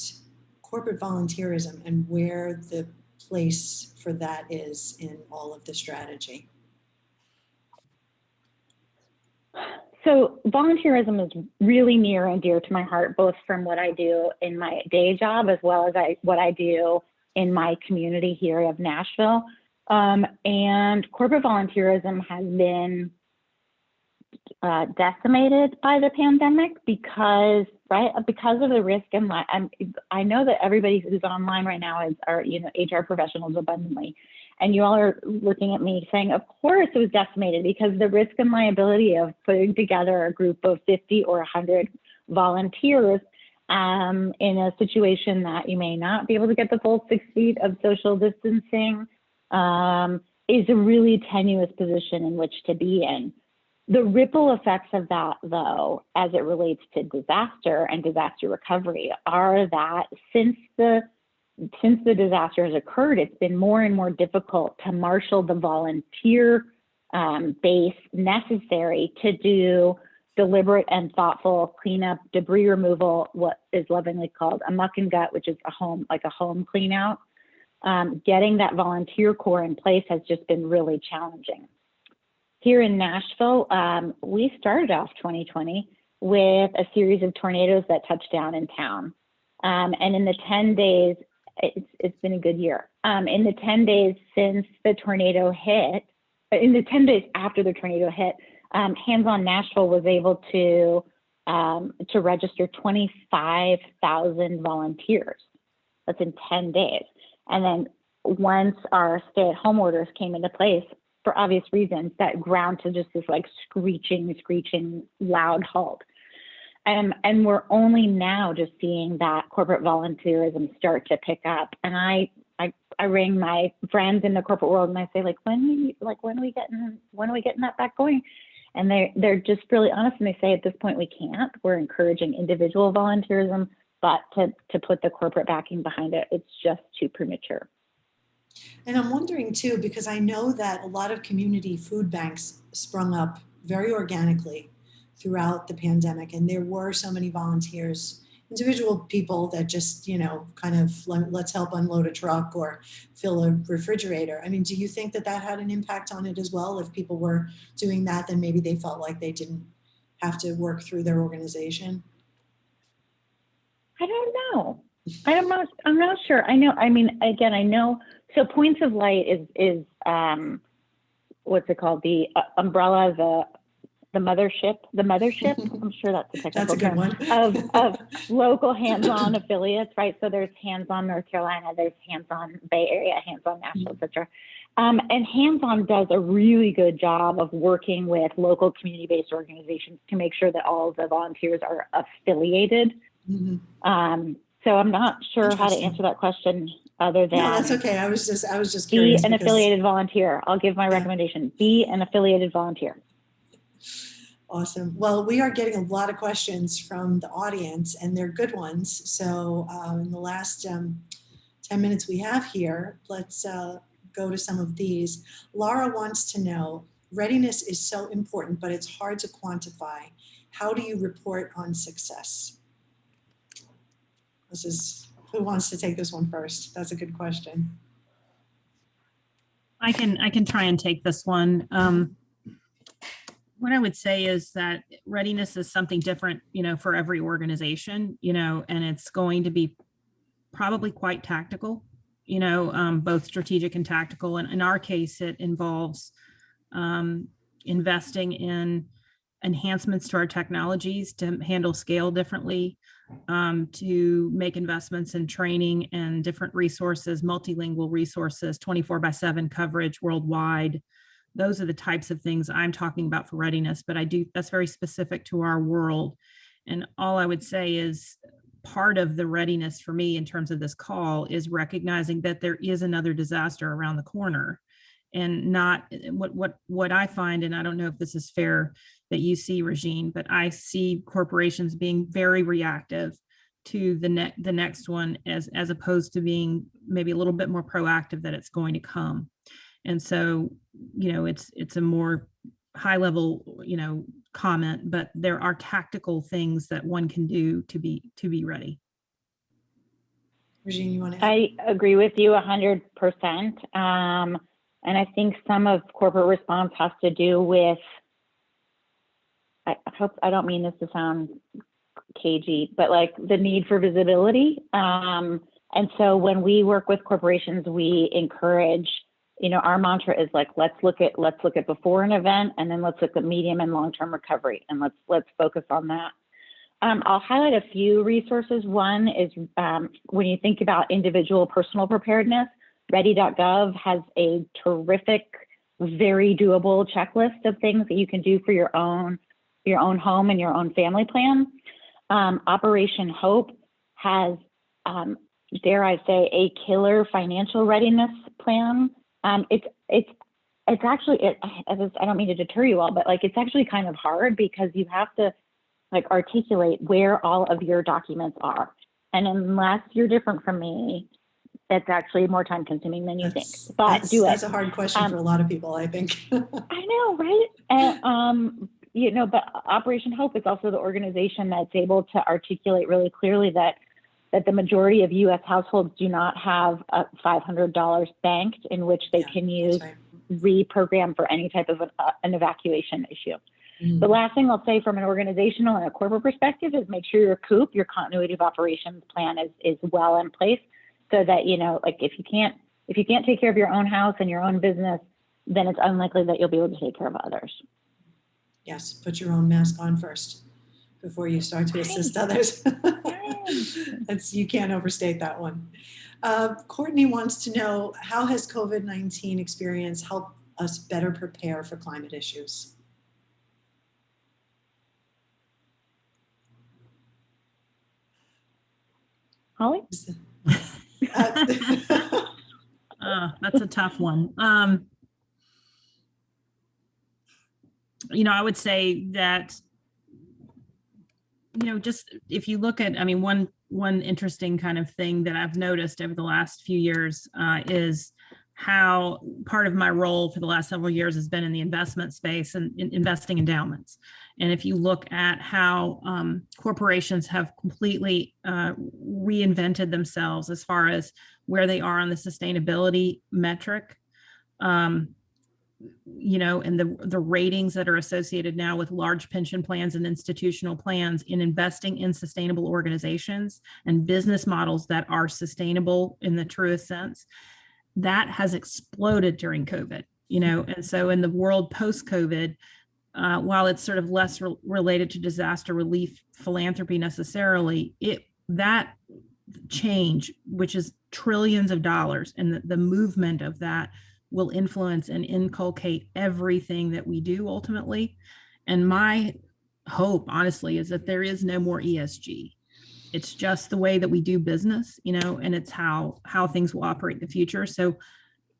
corporate volunteerism and where the place for that is in all of the strategy. So volunteerism is really near and dear to my heart, both from what I do in my day job as well as what I do in my community here of Nashville. And corporate volunteerism has been decimated by the pandemic because of the risk. And I know that everybody who's online right now are HR professionals abundantly. And you all are looking at me saying, of course it was decimated, because the risk and liability of putting together a group of 50 or 100 volunteers in a situation that you may not be able to get the full 6 feet of social distancing is a really tenuous position in which to be in. The ripple effects of that, though, as it relates to disaster and disaster recovery, are that since the disaster has occurred, it's been more and more difficult to marshal the volunteer base necessary to do deliberate and thoughtful cleanup, debris removal, what is lovingly called a muck and gut, which is a home clean out. Getting that volunteer core in place has just been really challenging. Here in Nashville, we started off 2020 with a series of tornadoes that touched down in town. And in the 10 days, it's been a good year. In the 10 days since the tornado hit, in the 10 days after the tornado hit, Hands On Nashville was able to register 25,000 volunteers. That's in 10 days. And then once our stay-at-home orders came into place, for obvious reasons, that ground to just this like screeching, loud halt. And we're only now just seeing that corporate volunteerism start to pick up. And I ring my friends in the corporate world and I say, like, when are we getting that back going? And they're just really honest and they say, at this point we can't. We're encouraging individual volunteerism, but to put the corporate backing behind it, it's just too premature. And I'm wondering too, because I know that a lot of community food banks sprung up very organically throughout the pandemic. And there were so many volunteers, individual people that just, kind of let's help unload a truck or fill a refrigerator. I mean, do you think that had an impact on it as well? If people were doing that, then maybe they felt like they didn't have to work through their organization? I don't know. I'm not sure. I know. So Points of Light is what's it called? The umbrella, the mothership. I'm sure that's a technical term. That's a good one. of local hands-on affiliates, right? So there's Hands-On North Carolina, there's Hands-On Bay Area, Hands-On Nashville, et cetera. And Hands-On does a really good job of working with local community-based organizations to make sure that all of the volunteers are affiliated. Mm-hmm. So I'm not sure how to answer that question other than. No, that's okay. I was just curious. Be an affiliated volunteer. I'll give my recommendation. Be an affiliated volunteer. Awesome. Well, we are getting a lot of questions from the audience and they're good ones. So in the last 10 minutes we have here, let's go to some of these. Laura wants to know, readiness is so important, but it's hard to quantify. How do you report on success? Who wants to take this one first? That's a good question. I can try and take this one. What I would say is that readiness is something different, for every organization, and it's going to be probably quite tactical, both strategic and tactical. And in our case, it involves investing in enhancements to our technologies to handle scale differently, to make investments in training and different resources, multilingual resources, 24/7 coverage worldwide. Those are the types of things I'm talking about for readiness, but that's very specific to our world. And all I would say is part of the readiness for me in terms of this call is recognizing that there is another disaster around the corner, and not what I find, and I don't know if this is fair that you see, Regine, but I see corporations being very reactive to the next one as opposed to being maybe a little bit more proactive that it's going to come. And so, it's a more high level, comment, but there are tactical things that one can do to be ready. Regine, you want to add? I agree with you 100%. And I think some of corporate response has to do with, I hope I don't mean this to sound cagey, but like the need for visibility. And so when we work with corporations, we encourage, our mantra is like, let's look at before an event, and then let's look at medium and long-term recovery, and let's focus on that. I'll highlight a few resources. One is when you think about individual personal preparedness, ready.gov has a terrific, very doable checklist of things that you can do for your own home and your own family plan. Operation Hope has, dare I say, a killer financial readiness plan. It's actually, I don't mean to deter you all, but like, it's actually kind of hard because you have to like articulate where all of your documents are. And unless you're different from me, it's actually more time consuming than you think. But do it. That's a hard question for a lot of people, I think. I know, right? but Operation Hope is also the organization that's able to articulate really clearly that the majority of U.S. households do not have $500 banked in which they can use reprogram for any type of an evacuation issue. The last thing I'll say from an organizational and a corporate perspective is make sure your COOP, your continuity of operations plan, is well in place, so that, like if you can't take care of your own house and your own business, then it's unlikely that you'll be able to take care of others. Yes, put your own mask on first before you start to assist others. You can't overstate that one. Courtney wants to know, how has COVID-19 experience helped us better prepare for climate issues? Holly? That's a tough one. I would say that, just if you look at, one interesting kind of thing that I've noticed over the last few years is how part of my role for the last several years has been in the investment space and in investing endowments. And if you look at how corporations have completely reinvented themselves as far as where they are on the sustainability metric, and the ratings that are associated now with large pension plans and institutional plans in investing in sustainable organizations and business models that are sustainable in the truest sense, that has exploded during COVID, and so in the world post-COVID, while it's sort of less related to disaster relief philanthropy necessarily, that change, which is trillions of dollars, and the movement of that will influence and inculcate everything that we do ultimately. And my hope, honestly, is that there is no more ESG. It's just the way that we do business, and it's how things will operate in the future. So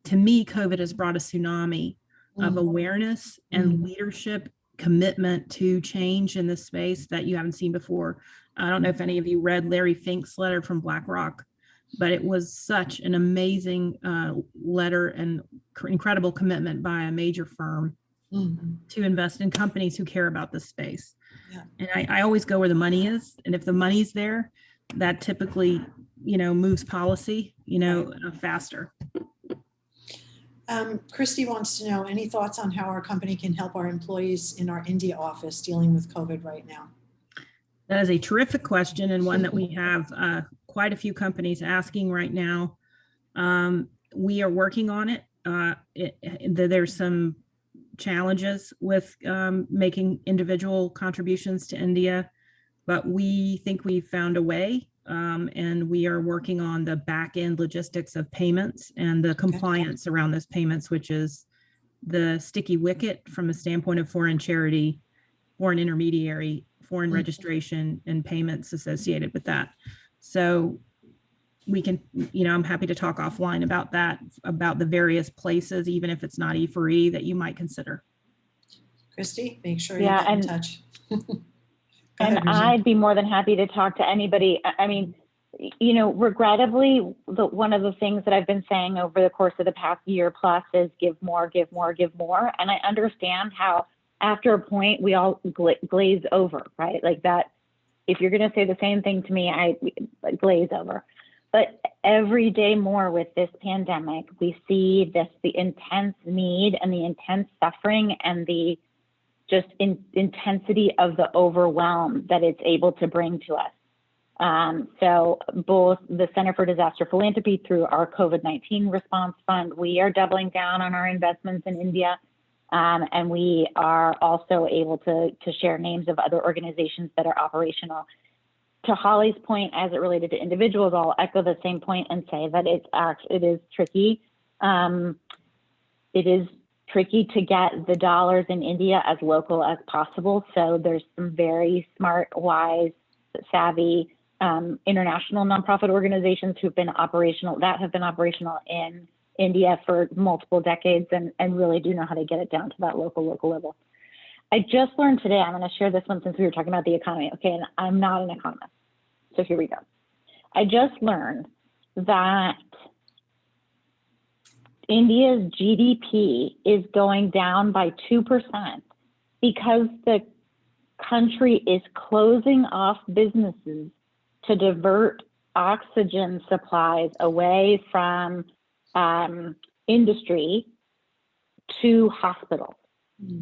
to me, COVID has brought a tsunami of awareness and leadership commitment to change in this space that you haven't seen before. I don't know if any of you read Larry Fink's letter from BlackRock, but it was such an amazing letter and incredible commitment by a major firm to invest in companies who care about this space. Yeah. And I always go where the money is. And if the money's there, that typically, moves policy, faster. Christy wants to know, any thoughts on how our company can help our employees in our India office dealing with COVID right now? That is a terrific question, and one that we have quite a few companies asking right now. We are working on it. There's some challenges with making individual contributions to India, but we think we've found a way, and we are working on the back end logistics of payments and the compliance around those payments, which is the sticky wicket from a standpoint of foreign charity, foreign intermediary, foreign registration, and payments associated with that. So we can, I'm happy to talk offline about that, about the various places, even if it's not E4E, that you might consider. Christy, make sure you get in touch. And I'd be more than happy to talk to anybody. Regrettably, one of the things that I've been saying over the course of the past year plus is give more, give more, give more. And I understand how after a point we all glaze over, right? Like that, if you're going to say the same thing to me, I glaze over. But every day more with this pandemic, we see the intense need and the intense suffering and the just intensity of the overwhelm that it's able to bring to us. So both the Center for Disaster Philanthropy through our COVID-19 response fund, we are doubling down on our investments in India. And we are also able to share names of other organizations that are operational. To Holly's point, as it related to individuals, I'll echo the same point and say that it is tricky. It is tricky to get the dollars in India as local as possible. So there's some very smart, wise, savvy international nonprofit organizations have been operational in India for multiple decades and really do know how to get it down to that local level. I just learned today, I'm going to share this one since we were talking about the economy. Okay, and I'm not an economist, so here we go. I just learned that India's GDP is going down by 2% because the country is closing off businesses to divert oxygen supplies away from industry to hospitals.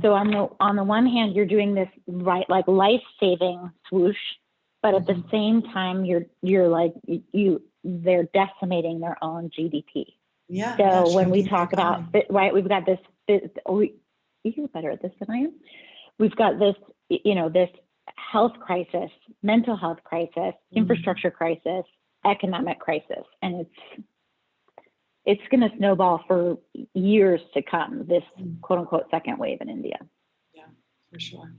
So on the one hand, you're doing this right, like life-saving swoosh, but at the same time, they're decimating their own GDP. Yeah. So when we talk about, right, we've got this, you're better at this than I am. We've got this, this health crisis, mental health crisis, infrastructure crisis, economic crisis, and it's going to snowball for years to come, this quote unquote second wave in India. Yeah, for sure.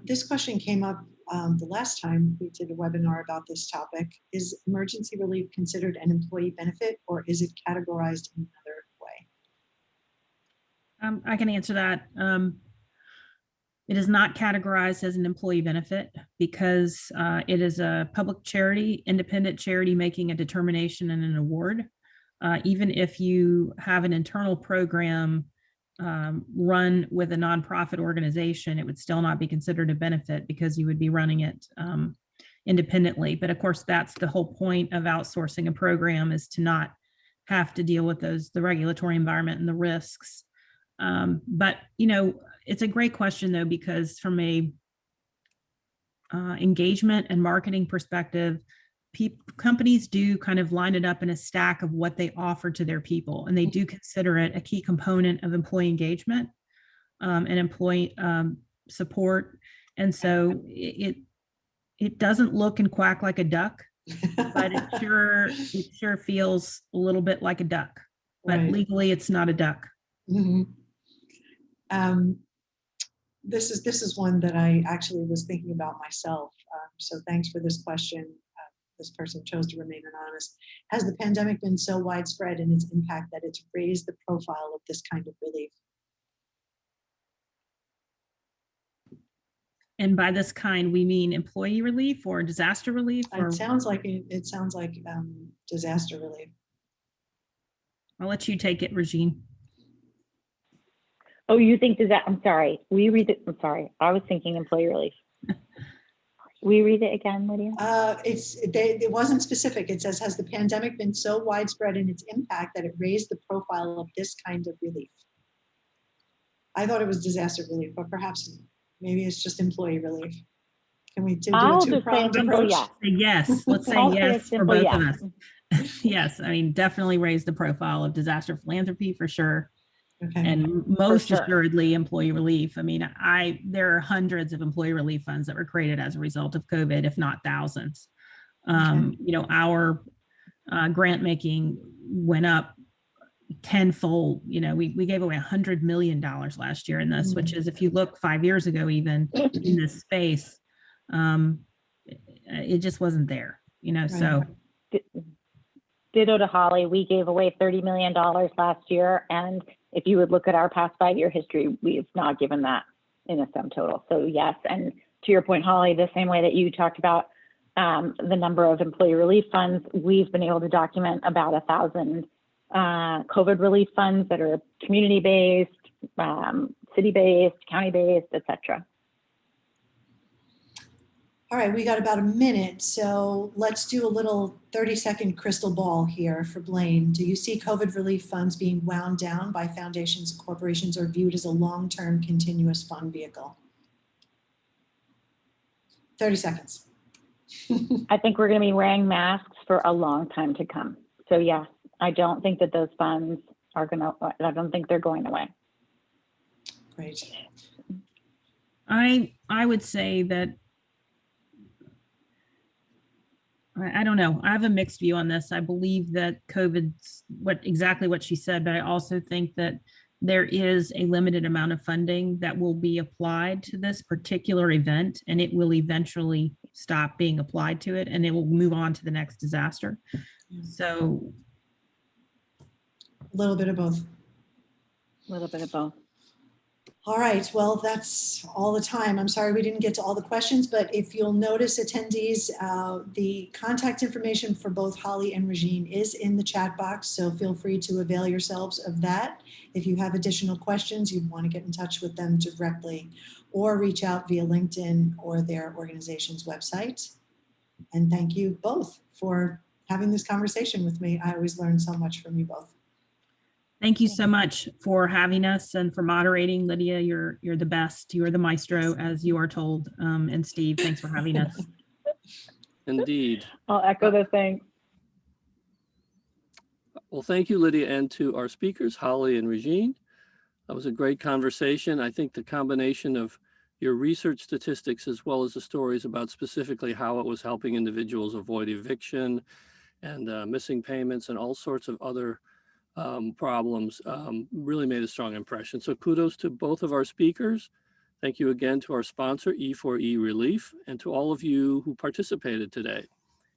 This question came up the last time we did a webinar about this topic. Is emergency relief considered an employee benefit, or is it categorized in another way? I can answer that. It is not categorized as an employee benefit because it is a public charity, independent charity making a determination and an award. Even if you have an internal program run with a nonprofit organization, it would still not be considered a benefit because you would be running it independently. But of course, that's the whole point of outsourcing a program, is to not have to deal with the regulatory environment and the risks. But, it's a great question, though, because from a engagement and marketing perspective, companies do kind of line it up in a stack of what they offer to their people, and they do consider it a key component of employee engagement and employee support. And so it doesn't look and quack like a duck, but it sure feels a little bit like a duck. But Right. legally, it's not a duck. This is one that I actually was thinking about myself. So thanks for this question. This person chose to remain anonymous. Has the pandemic been so widespread in its impact that it's raised the profile of this kind of relief? And by this kind, we mean employee relief or disaster relief? Or It sounds like disaster relief. I'll let you take it, Regine. Oh, you think I'm sorry. We read it. I'm sorry. I was thinking employee relief. We read it again, Lydia? It wasn't specific. It says, has the pandemic been so widespread in its impact that it raised the profile of this kind of relief? I thought it was disaster relief, but perhaps maybe it's just employee relief. Can we do a two-pronged approach? Yes. Let's say yes for both of us. Yes, I mean, definitely raise the profile of disaster philanthropy for sure. Okay. And most assuredly employee relief. I mean, there are hundreds of employee relief funds that were created as a result of COVID, if not thousands. Our grant making went up tenfold. We gave away $100 million last year in this, which is, if you look 5 years ago, even in this space, it just wasn't there, Right. So. Ditto to Holly. We gave away $30 million last year. And if you would look at our past 5-year history, we've not given that in a sum total. So yes. And to your point, Holly, the same way that you talked about the number of employee relief funds, we've been able to document about 1,000 COVID relief funds that are community-based, city-based, county-based, et cetera. All right, we got about a minute, so let's do a little 30-second crystal ball here for Blaine. Do you see COVID relief funds being wound down by foundations and corporations, or viewed as a long-term continuous fund vehicle? 30 seconds. I think we're going to be wearing masks for a long time to come. So yes, I don't think that those funds I don't think they're going away. Great. I would say that, I don't know. I have a mixed view on this. I believe that COVID's exactly what she said, but I also think that there is a limited amount of funding that will be applied to this particular event, and it will eventually stop being applied to it, and it will move on to the next disaster. So a little bit of both. A little bit of both. All right, well, that's all the time. I'm sorry we didn't get to all the questions, but if you'll notice, attendees, the contact information for both Holly and Regine is in the chat box, so feel free to avail yourselves of that. If you have additional questions, you'd want to get in touch with them directly or reach out via LinkedIn or their organization's website. And thank you both for having this conversation with me. I always learn so much from you both. Thank you so much for having us and for moderating. Lydia, you're the best. You are the maestro, as you are told. And Steve, thanks for having us. Indeed. I'll echo the thanks. Well, thank you, Lydia, and to our speakers, Holly and Regine. That was a great conversation. I think the combination of your research statistics as well as the stories about specifically how it was helping individuals avoid eviction and missing payments and all sorts of other problems really made a strong impression. So kudos to both of our speakers. Thank you again to our sponsor, E4E Relief, and to all of you who participated today.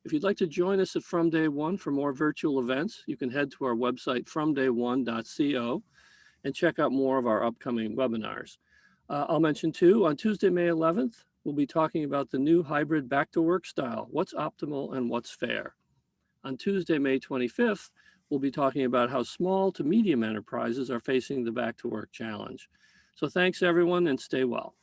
If you'd like to join us at From Day One for more virtual events, you can head to our website, fromday1.co, and check out more of our upcoming webinars. I'll mention too, on Tuesday, May 11th, we'll be talking about the new hybrid back to work style, what's optimal and what's fair. On Tuesday, May 25th, we'll be talking about how small to medium enterprises are facing the back to work challenge. So thanks everyone and stay well.